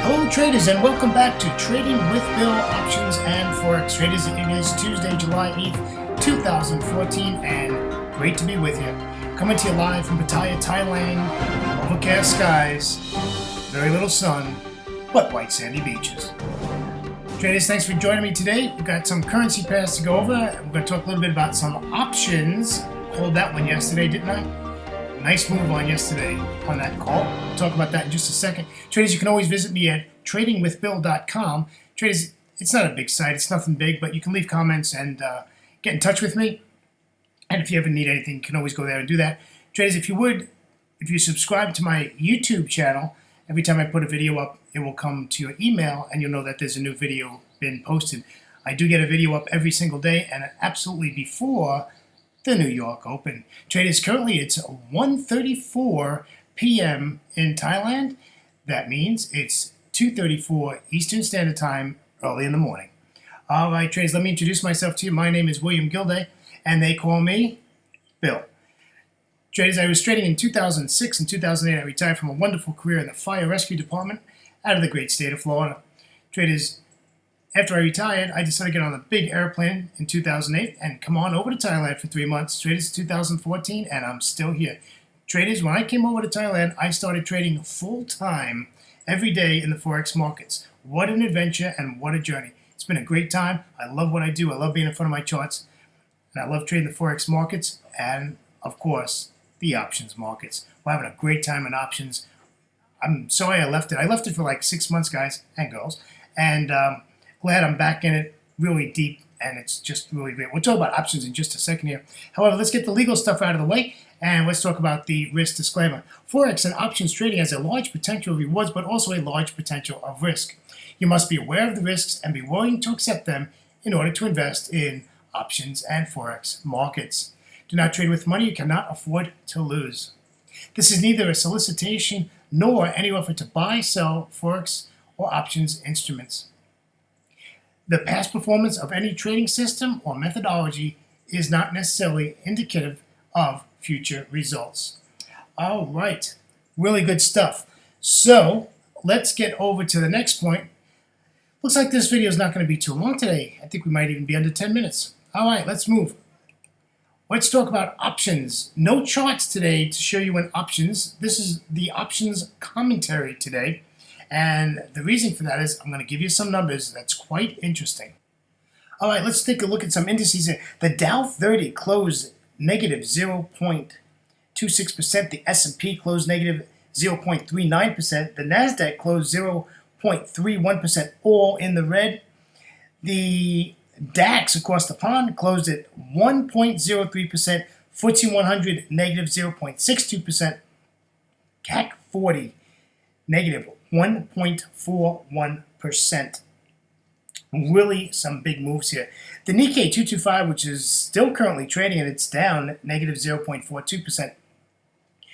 Hello traders, and welcome back to Trading with Bill, Options and Forex. Traders, it is Tuesday, July 8th, 2014, and great to be with you. Coming to you live from Pattaya, Thailand. Overcast skies, very little sun, but white sandy beaches. Traders, thanks for joining me today. We've got some currency pairs to go over. We're going to talk a little bit about some options. Called that one yesterday, didn't I? Nice move on yesterday on that call. We'll talk about that in just a second. Traders, you can always visit me at tradingwithbill.com. Traders, it's not a big site. It's nothing big, but you can leave comments and get in touch with me. And if you ever need anything, you can always go there and do that. Traders, if you subscribe to my YouTube channel, every time I put a video up, it will come to your email, and you'll know that there's a new video been posted. I do get a video up every single day, and absolutely before the New York Open. Traders, currently it's 1:34 p.m. in Thailand. That means it's 2:34 Eastern Standard Time, early in the morning. All right, traders, let me introduce myself to you. My name is William Gilday, and they call me Bill. Traders, I was trading in 2006 and 2008. I retired from a wonderful career in the fire rescue department out of the great state of Florida. Traders, after I retired, I decided to get on a big airplane in 2008 and come on over to Thailand for 3 months. Traders, 2014, and I'm still here. Traders, when I came over to Thailand, I started trading full-time every day in the Forex markets. What an adventure and what a journey. It's been a great time. I love what I do. I love being in front of my charts. And I love trading the Forex markets and, of course, the options markets. We're having a great time in options. I'm sorry I left it. I left it for like 6 months, guys and girls. And glad I'm back in it really deep, and it's just really great. We'll talk about options in just a second here. However, let's get the legal stuff out of the way, and let's talk about the risk disclaimer. Forex and options trading has a large potential of rewards, but also a large potential of risk. You must be aware of the risks and be willing to accept them in order to invest in options and Forex markets. Do not trade with money you cannot afford to lose. This is neither a solicitation nor any offer to buy, sell Forex or options instruments. The past performance of any trading system or methodology is not necessarily indicative of future results. All right, really good stuff. So let's get over to the next point. Looks like this video is not going to be too long today. I think we might even be under 10 minutes. All right, let's move. Let's talk about options. No charts today to show you in options. This is the options commentary today. And the reason for that is I'm going to give you some numbers that's quite interesting. All right, let's take a look at some indices here. The Dow 30 closed negative 0.26%. The S&P closed negative 0.39%. The NASDAQ closed 0.31%, all in the red. The DAX across the pond closed at 1.03%. FTSE 100 negative 0.62%. CAC 40 negative 1.41%. Really some big moves here. The Nikkei 225, which is still currently trading, and it's down negative 0.42%.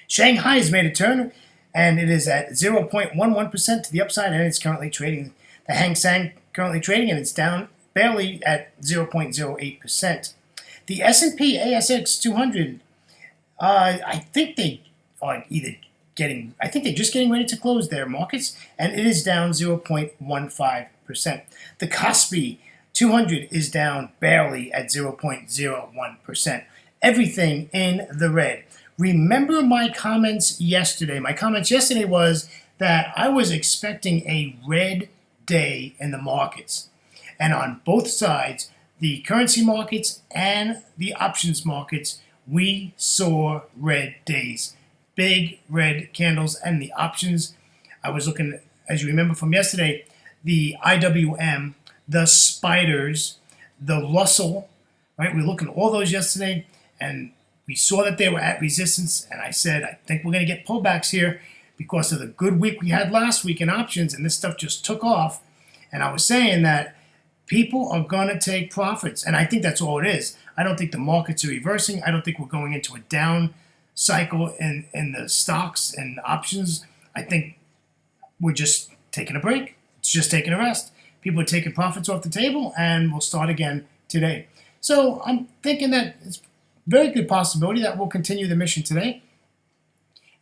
Shanghai has made a turn, and it is at 0.11% to the upside, and it's currently trading. The Hang Seng currently trading, and it's down barely at 0.08%. The S&P ASX 200, I think they are either I think they're just getting ready to close their markets, and it is down 0.15%. The Kospi 200 is down barely at 0.01%. Everything in the red. Remember my comments yesterday. My comments yesterday was that I was expecting a red day in the markets. And on both sides, the currency markets and the options markets, we saw red days. Big red candles, and the options, I was looking, as you remember from yesterday, the IWM, the spiders, the Russell, right? We were looking at all those yesterday, and we saw that they were at resistance, and I said, I think we're going to get pullbacks here because of the good week we had last week in options, and this stuff just took off. And I was saying that people are going to take profits, and I think that's all it is. I don't think the markets are reversing. I don't think we're going into a down cycle in the stocks and options. I think we're just taking a break. It's just taking a rest. People are taking profits off the table, and we'll start again today. So I'm thinking that it's a very good possibility that we'll continue the mission today.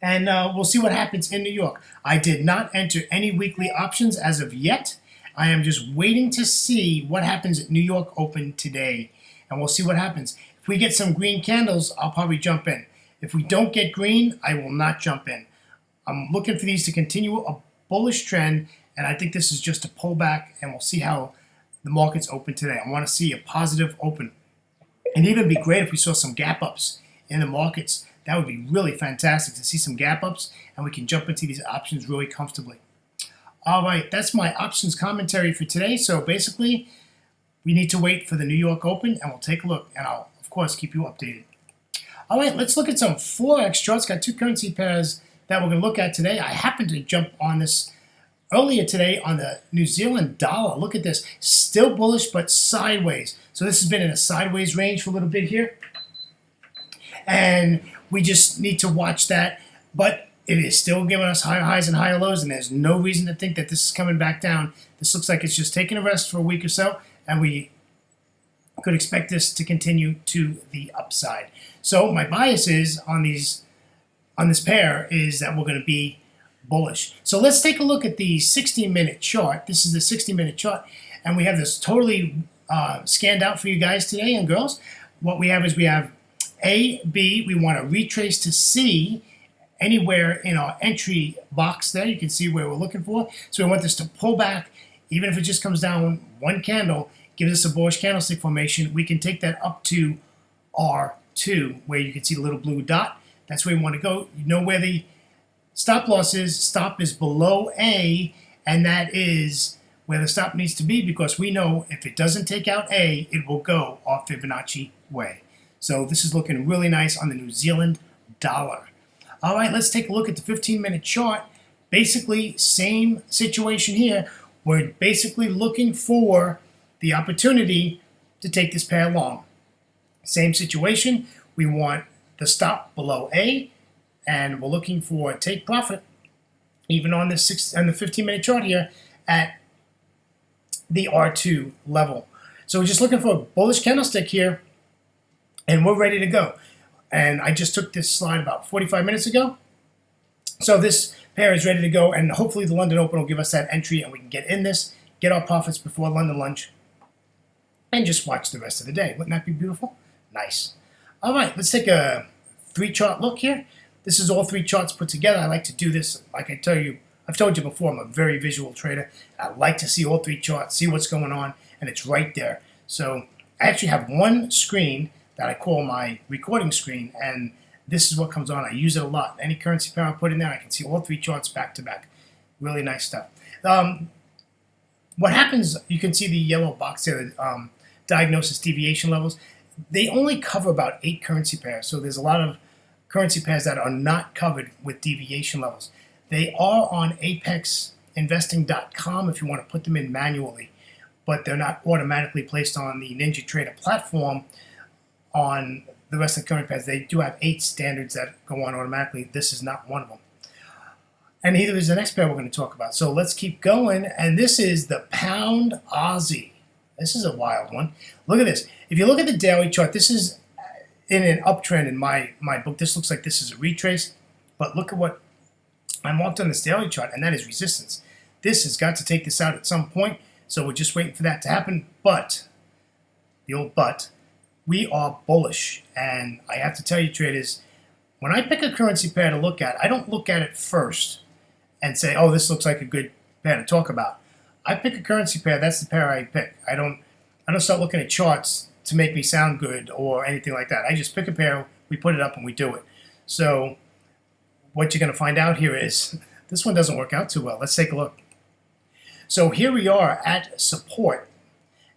and we'll see what happens in New York. I did not enter any weekly options as of yet. I am just waiting to see what happens at New York Open today, and we'll see what happens. If we get some green candles, I'll probably jump in. If we don't get green, I will not jump in. I'm looking for these to continue a bullish trend, and I think this is just a pullback, and we'll see how the markets open today. I want to see a positive open. It'd even be great if we saw some gap ups in the markets. That would be really fantastic to see some gap ups, and we can jump into these options really comfortably. All right, that's my options commentary for today. So basically, we need to wait for the New York Open, and we'll take a look, and I'll, of course, keep you updated. All right, let's look at some Forex charts. Got two currency pairs that we're going to look at today. I happened to jump on this earlier today on the New Zealand dollar. Look at this. Still bullish, but sideways. So this has been in a sideways range for a little bit here. And we just need to watch that. But it is still giving us higher highs and higher lows, and there's no reason to think that this is coming back down. This looks like it's just taking a rest for a week or so, and we could expect this to continue to the upside. So my bias is on this pair is that we're going to be bullish. So let's take a look at the 60-minute chart. This is the 60-minute chart, and we have this totally scanned out for you guys today and girls. What we have is we have A, B. We want to retrace to C anywhere in our entry box there. You can see where we're looking for. So we want this to pull back, even if it just comes down one candle, gives us a bullish candlestick formation. We can take that up to R2, where you can see the little blue dot. That's where we want to go. You know where the stop loss is. Stop is below A, and that is where the stop needs to be, because we know if it doesn't take out A, it will go our Fibonacci way. So this is looking really nice on the New Zealand dollar. All right, let's take a look at the 15-minute chart. Basically, same situation here. We're basically looking for the opportunity to take this pair long. Same situation. We want the stop below A, and we're looking for take profit, even on the 15-minute chart here at the R2 level. So we're just looking for a bullish candlestick here, and we're ready to go. And I just took this slide about 45 minutes ago. So this pair is ready to go, and hopefully the London Open will give us that entry, and we can get in this, get our profits before London lunch, and just watch the rest of the day. Wouldn't that be beautiful? Nice. All right, let's take a three-chart look here. This is all three charts put together. I like to do this, like I've told you before, I'm a very visual trader. I like to see all three charts, see what's going on, and it's right there. So I actually have one screen that I call my recording screen, and this is what comes on. I use it a lot. Any currency pair I put in there, I can see all three charts back to back. Really nice stuff. What happens, you can see the yellow box there, diagnosis deviation levels. They only cover about 8 currency pairs, so there's a lot of currency pairs that are not covered with deviation levels. They are on apexinvesting.com if you want to put them in manually, but they're not automatically placed on the NinjaTrader platform. On the rest of the current pairs, they do have 8 standards that go on automatically. This is not one of them. And neither is the next pair we're going to talk about. So let's keep going. And this is the Pound Aussie. This is a wild one. Look at this. If you look at the daily chart, this is in an uptrend in my book. This looks like this is a retrace. But look at what I marked on this daily chart, and that is resistance. This has got to take this out at some point. So we're just waiting for that to happen. But, the old but, we are bullish, and I have to tell you, traders, when I pick a currency pair to look at, I don't look at it first and say, oh, this looks like a good pair to talk about. I pick a currency pair, that's the pair I pick. I don't start looking at charts to make me sound good or anything like that. I just pick a pair, we put it up, and we do it. So what you're going to find out here is this one doesn't work out too well. Let's take a look. So here we are at support.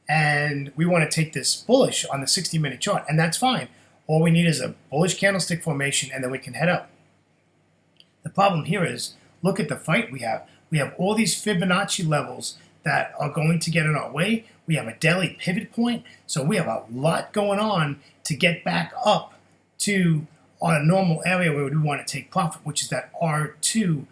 And we want to take this bullish on the 60-minute chart, and that's fine. All we need is a bullish candlestick formation, and then we can head up. The problem here is, look at the fight we have. We have all these Fibonacci levels that are going to get in our way. We have a daily pivot point, so we have a lot going on to get back up to our normal area where we want to take profit, which is that R2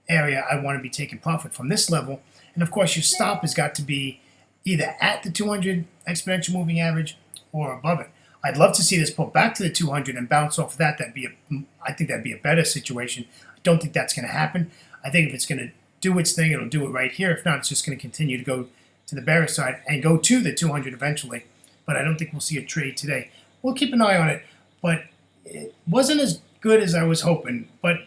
area. I want to be taking profit from this level. And of course, your stop has got to be either at the 200 exponential moving average or above it. I'd love to see this pull back to the 200 and bounce off of that. I think that'd be a better situation. I don't think that's going to happen. I think if it's going to do its thing, it'll do it right here. If not, it's just going to continue to go to the bearish side and go to the 200 eventually. But I don't think we'll see a trade today. We'll keep an eye on it, but it wasn't as good as I was hoping. But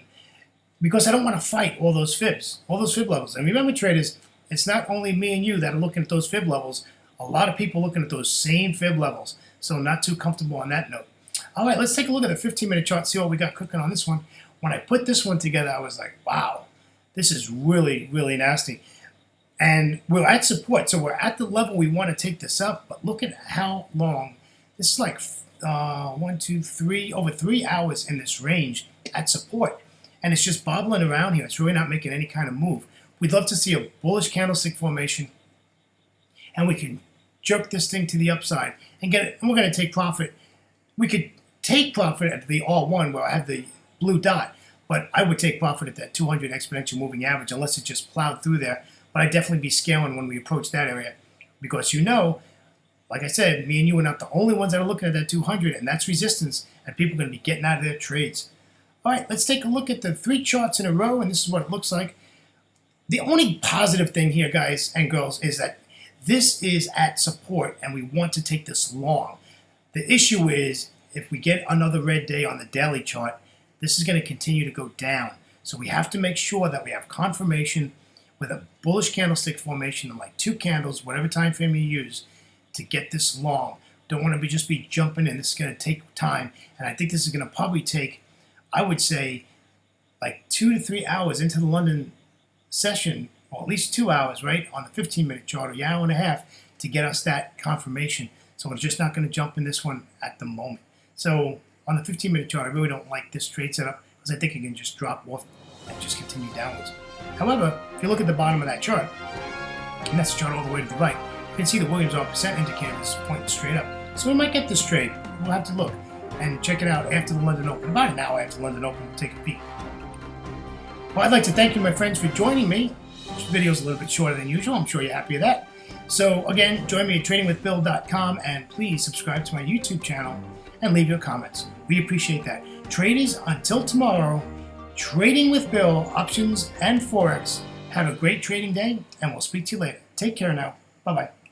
because I don't want to fight all those fib levels. And remember, traders, it's not only me and you that are looking at those fib levels. A lot of people looking at those same fib levels. So not too comfortable on that note. All right, let's take a look at the 15-minute chart, see what we got cooking on this one. When I put this one together, I was like, wow, this is really, really nasty. And we're at support, so we're at the level we want to take this up. But look at how long. This is like 1, 2, 3, over 3 hours in this range at support. And it's just bobbling around here. It's really not making any kind of move. We'd love to see a bullish candlestick formation. And we can jerk this thing to the upside and get it. And we're going to take profit. We could take profit at the all-one where I have the blue dot. But I would take profit at that 200 exponential moving average unless it just plowed through there. But I'd definitely be scaling when we approach that area. Because like I said, me and you are not the only ones that are looking at that 200. And that's resistance. And people are going to be getting out of their trades. All right, let's take a look at the 3 charts in a row. And this is what it looks like. The only positive thing here, guys and girls, is that this is at support, and we want to take this long. The issue is, if we get another red day on the daily chart, this is going to continue to go down. So we have to make sure that we have confirmation with a bullish candlestick formation in like 2 candles, whatever time frame you use, to get this long. Don't want to just be jumping in. This is going to take time, and I think this is going to probably take, I would say, like 2 to 3 hours into the London session, or at least 2 hours, right, on the 15-minute chart, or an hour and a half, to get us that confirmation. So we're just not going to jump in this one at the moment. So on the 15-minute chart, I really don't like this trade setup because I think it can just drop off and just continue downwards. However, if you look at the bottom of that chart, and that's the chart all the way to the right, you can see the Williams R% indicator is pointing straight up. So we might get this trade. We'll have to look and check it out after the London Open. About an hour after the London Open, we'll take a peek. Well, I'd like to thank you, my friends, for joining me. This video is a little bit shorter than usual. I'm sure you're happy with that. So, again, join me at tradingwithbill.com, and please subscribe to my YouTube channel and leave your comments. We appreciate that. Traders, until tomorrow, Trading with Bill, Options and Forex. Have a great trading day, and we'll speak to you later. Take care now. Bye-bye.